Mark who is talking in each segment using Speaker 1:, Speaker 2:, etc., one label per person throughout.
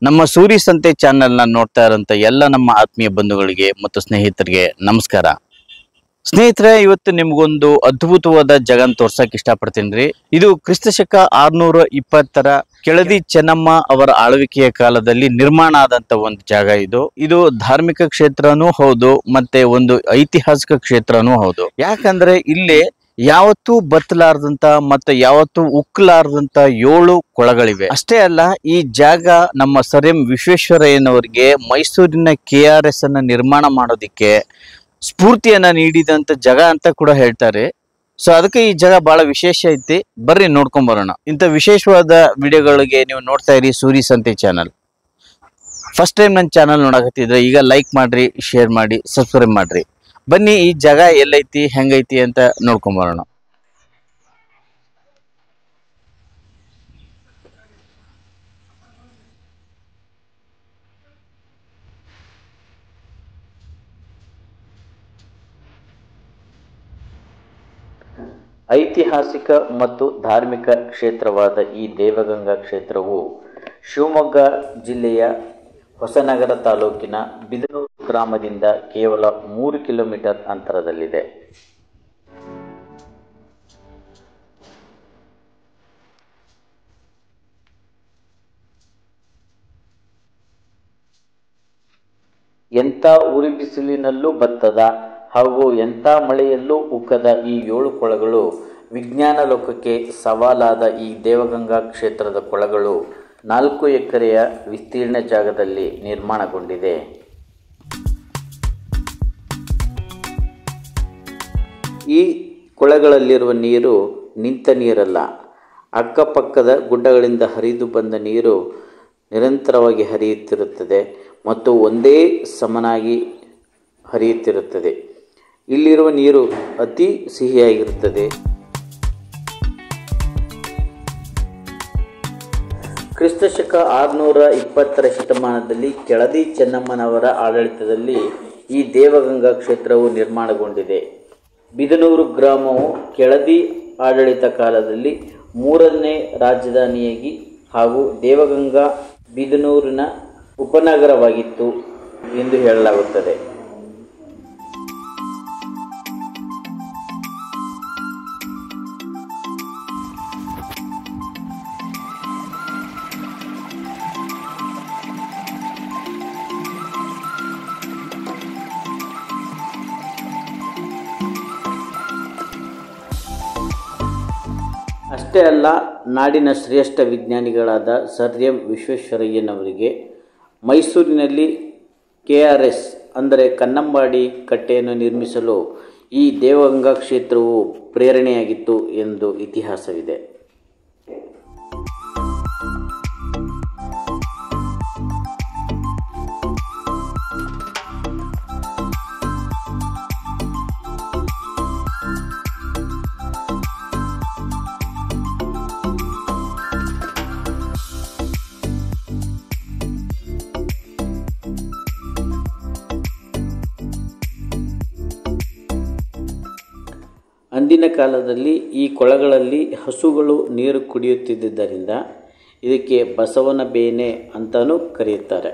Speaker 1: ನಮ್ಮ ಸೂರಿ ಸಂತೆ ಚಾನೆಲ್ನ ನೋಡ್ತಾ ಇರೋಂಥ ಎಲ್ಲ ನಮ್ಮ ಆತ್ಮೀಯ ಬಂಧುಗಳಿಗೆ ಮತ್ತು ಸ್ನೇಹಿತರಿಗೆ ನಮಸ್ಕಾರ. ಸ್ನೇಹಿತರೆ, ಇವತ್ತು ನಿಮ್ಗೊಂದು ಅದ್ಭುತವಾದ ಜಗನ್ ತೋರ್ಸಕ್ ಇಷ್ಟಪಡ್ತೀನಿ ರೀ. ಇದು ಕ್ರಿಸ್ತಶಕ 620 ಕೆಳದಿ ಚೆನ್ನಮ್ಮ ಅವರ ಆಳ್ವಿಕೆಯ ಕಾಲದಲ್ಲಿ ನಿರ್ಮಾಣ ಆದಂತ ಒಂದು ಜಾಗ. ಇದು ಧಾರ್ಮಿಕ ಕ್ಷೇತ್ರನೂ ಹೌದು, ಮತ್ತೆ ಒಂದು ಐತಿಹಾಸಿಕ ಕ್ಷೇತ್ರನೂ ಹೌದು. ಯಾಕಂದ್ರೆ ಇಲ್ಲಿ ಯಾವತ್ತೂ ಬತ್ತಲಾರ್ದಂತ ಮತ್ತೆ ಯಾವತ್ತೂ ಉಕ್ಕಲಾರ್ದಂತ 7 ಕೊಳಗಳಿವೆ. ಅಷ್ಟೇ ಅಲ್ಲ, ಈ ಜಾಗ ನಮ್ಮ ಸರ್ ಎಂ ವಿಶ್ವೇಶ್ವರಯ್ಯನವರಿಗೆ ಮೈಸೂರಿನ KRS ಅನ್ನ ನಿರ್ಮಾಣ ಮಾಡೋದಿಕ್ಕೆ ಸ್ಫೂರ್ತಿಯನ್ನ ನೀಡಿದಂತ ಜಾಗ ಅಂತ ಕೂಡ ಹೇಳ್ತಾರೆ. ಸೊ ಅದಕ್ಕೆ ಈ ಜಾಗ ಬಹಳ ವಿಶೇಷ ಐತಿ. ಬರ್ರಿ ನೋಡ್ಕೊಂಡ್ ಬರೋಣ. ಇಂಥ ವಿಶೇಷವಾದ ವಿಡಿಯೋಗಳಿಗೆ ನೀವು ನೋಡ್ತಾ ಇರಿ Suri Sante channel. First time ನನ್ನ ಚಾನಲ್ ನೋಡಕತ್ತಿದ್ರೆ ಈಗ ಲೈಕ್ ಮಾಡ್ರಿ, ಶೇರ್ ಮಾಡಿ, ಸಬ್ಸ್ಕ್ರೈಬ್ ಮಾಡ್ರಿ. ಬನ್ನಿ ಈ ಜಾಗ ಎಲ್ಲೈತಿ ಹೆಂಗೈತಿ ಅಂತ ನೋಡ್ಕೊಂಡ್ ಬರೋಣ. ಐತಿಹಾಸಿಕ ಮತ್ತು ಧಾರ್ಮಿಕ ಕ್ಷೇತ್ರವಾದ ಈ ದೇವಗಂಗಾ ಕ್ಷೇತ್ರವು ಶಿವಮೊಗ್ಗ ಜಿಲ್ಲೆಯ ಹೊಸನಗರ ತಾಲೂಕಿನ ಬಿದನೂರು ಗ್ರಾಮದಿಂದ ಕೇವಲ 3 ಕಿಲೋಮೀಟರ್ ಅಂತರದಲ್ಲಿದೆ. ಎಂಥ ಉರಿ ಬಿಸಿಲಿನಲ್ಲೂ ಬತ್ತದ ಹಾಗೂ ಎಂಥ ಮಳೆಯಲ್ಲೂ ಉಕ್ಕದ ಈ 7 ಕೊಳಗಳು ವಿಜ್ಞಾನ ಲೋಕಕ್ಕೆ ಸವಾಲಾದ ಈ ದೇವಗಂಗಾ ಕ್ಷೇತ್ರದ ಕೊಳಗಳು 4 ಎಕರೆಯ ವಿಸ್ತೀರ್ಣ ಜಾಗದಲ್ಲಿ ನಿರ್ಮಾಣಗೊಂಡಿದೆ. ಈ ಕೊಳಗಳಲ್ಲಿರುವ ನೀರು ನಿಂತ ನೀರಲ್ಲ, ಅಕ್ಕಪಕ್ಕದ ಗುಡ್ಡಗಳಿಂದ ಹರಿದು ಬಂದ ನೀರು ನಿರಂತರವಾಗಿ ಹರಿಯುತ್ತಿರುತ್ತದೆ ಮತ್ತು ಒಂದೇ ಸಮನಾಗಿ ಹರಿಯುತ್ತಿರುತ್ತದೆ. ಇಲ್ಲಿರುವ ನೀರು ಅತಿ ಸಿಹಿಯಾಗಿರುತ್ತದೆ. ಕ್ರಿಸ್ತಶಕ 620 ಶತಮಾನದಲ್ಲಿ ಕೆಳದಿ ಚೆನ್ನಮ್ಮನವರ ಆಡಳಿತದಲ್ಲಿ ಈ ದೇವಗಂಗಾ ಕ್ಷೇತ್ರವು ನಿರ್ಮಾಣಗೊಂಡಿದೆ. ಬಿದನೂರು ಗ್ರಾಮವು ಕೆಳದಿ ಆಡಳಿತ ಕಾಲದಲ್ಲಿ 3ನೇ ರಾಜಧಾನಿಯಾಗಿ ಹಾಗೂ ದೇವಗಂಗಾ ಬಿದನೂರಿನ ಉಪನಗರವಾಗಿತ್ತು ಎಂದು ಹೇಳಲಾಗುತ್ತದೆ. ಅಷ್ಟೇ ಅಲ್ಲ, ನಾಡಿನ ಶ್ರೇಷ್ಠ ವಿಜ್ಞಾನಿಗಳಾದ ಸರ್ ಎಂ ವಿಶ್ವೇಶ್ವರಯ್ಯನವರಿಗೆ ಮೈಸೂರಿನಲ್ಲಿ KRS ಅಂದರೆ ಕನ್ನಂಬಾಡಿ ಕಟ್ಟೆಯನ್ನು ನಿರ್ಮಿಸಲು ಈ ದೇವಗಂಗಾ ಕ್ಷೇತ್ರವು ಪ್ರೇರಣೆಯಾಗಿತ್ತು ಎಂದು ಇತಿಹಾಸವಿದೆ. ಅಂದಿನ ಕಾಲದಲ್ಲಿ ಈ ಕೊಳಗಳಲ್ಲಿ ಹಸುಗಳು ನೀರು ಕುಡಿಯುತ್ತಿದ್ದರಿಂದ ಇದಕ್ಕೆ ಬಸವನ ಬೇನೆ ಅಂತಲೂ ಕರೆಯುತ್ತಾರೆ.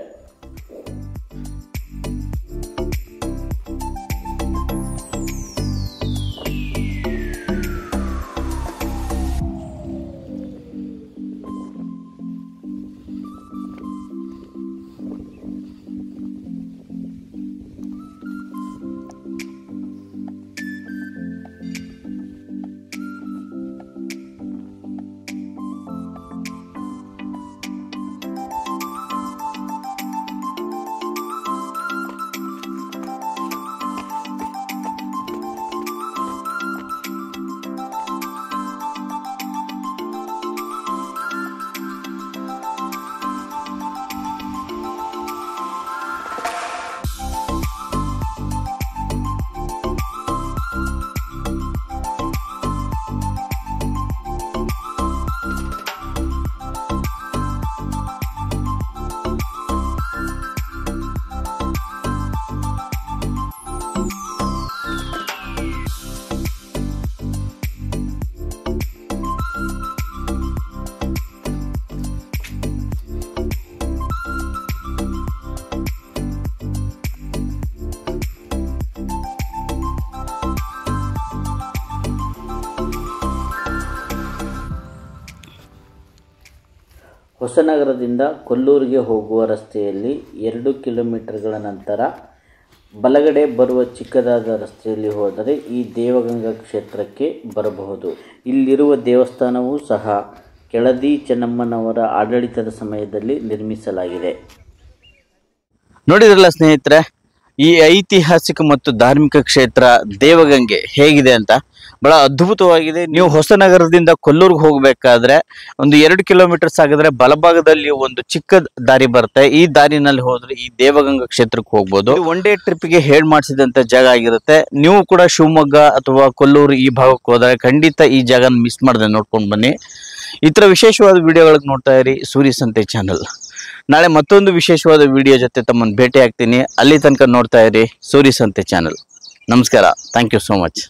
Speaker 2: ಹೊಸನಗರದಿಂದ ಕೊಲ್ಲೂರಿಗೆ ಹೋಗುವ ರಸ್ತೆಯಲ್ಲಿ 2 ಕಿಲೋಮೀಟರ್ಗಳ ನಂತರ ಬಲಗಡೆ ಬರುವ ಚಿಕ್ಕದಾದ ರಸ್ತೆಯಲ್ಲಿ ಹೋದರೆ ಈ ದೇವಗಂಗಾ ಕ್ಷೇತ್ರಕ್ಕೆ ಬರಬಹುದು. ಇಲ್ಲಿರುವ ದೇವಸ್ಥಾನವೂ ಸಹ ಕೆಳದಿ ಚೆನ್ನಮ್ಮನವರ ಆಡಳಿತದ ಸಮಯದಲ್ಲಿ ನಿರ್ಮಿಸಲಾಗಿದೆ.
Speaker 1: ನೋಡಿದ್ರಲ್ಲ ಸ್ನೇಹಿತರೆ, ಈ ಐತಿಹಾಸಿಕ ಮತ್ತು ಧಾರ್ಮಿಕ ಕ್ಷೇತ್ರ ದೇವಗಂಗೆ ಹೇಗಿದೆ ಅಂತ. ಬಹಳ ಅದ್ಭುತವಾಗಿದೆ. ನೀವು ಹೊಸನಗರದಿಂದ ಕೊಲ್ಲೂರಿಗೆ ಹೋಗ್ಬೇಕಾದ್ರೆ ಒಂದು 2 ಕಿಲೋಮೀಟರ್ ಸಾಗಿದ್ರೆ ಬಲಭಾಗದಲ್ಲಿ ಒಂದು ಚಿಕ್ಕ ದಾರಿ ಬರುತ್ತೆ. ಈ ದಾರಿನಲ್ಲಿ ಹೋದ್ರೆ ಈ ದೇವಗಂಗಾ ಕ್ಷೇತ್ರಕ್ಕೆ ಹೋಗ್ಬೋದು. ಒನ್ ಡೇ ಟ್ರಿಪ್ಗೆ ಹೇಳಿ ಮಾಡಿಸಿದಂತ ಜಾಗ ಆಗಿರುತ್ತೆ. ನೀವು ಕೂಡ ಶಿವಮೊಗ್ಗ ಅಥವಾ ಕೊಲ್ಲೂರು ಈ ಭಾಗಕ್ಕೆ ಹೋದರೆ ಖಂಡಿತ ಈ ಜಾಗನ ಮಿಸ್ ಮಾಡದೆ ನೋಡ್ಕೊಂಡು ಬನ್ನಿ. ಈ ತರ ವಿಶೇಷವಾದ ವಿಡಿಯೋಗಳಿಗೆ ನೋಡ್ತಾ ಇರಿ ಸೂರಿ ಸಂತೆ ಚಾನಲ್. ನಾಳೆ ಮತ್ತೊಂದು ವಿಶೇಷವಾದ ವಿಡಿಯೋ ಜೊತೆ ತಮ್ಮನ್ನು ಭೇಟಿ ಆಗ್ತೀನಿ. ಅಲ್ಲಿ ತನಕ ನೋಡ್ತಾ ಇರಿ ಸೂರಿ ಸಂತೆ ಚಾನಲ್. ನಮಸ್ಕಾರ. Thank you so much.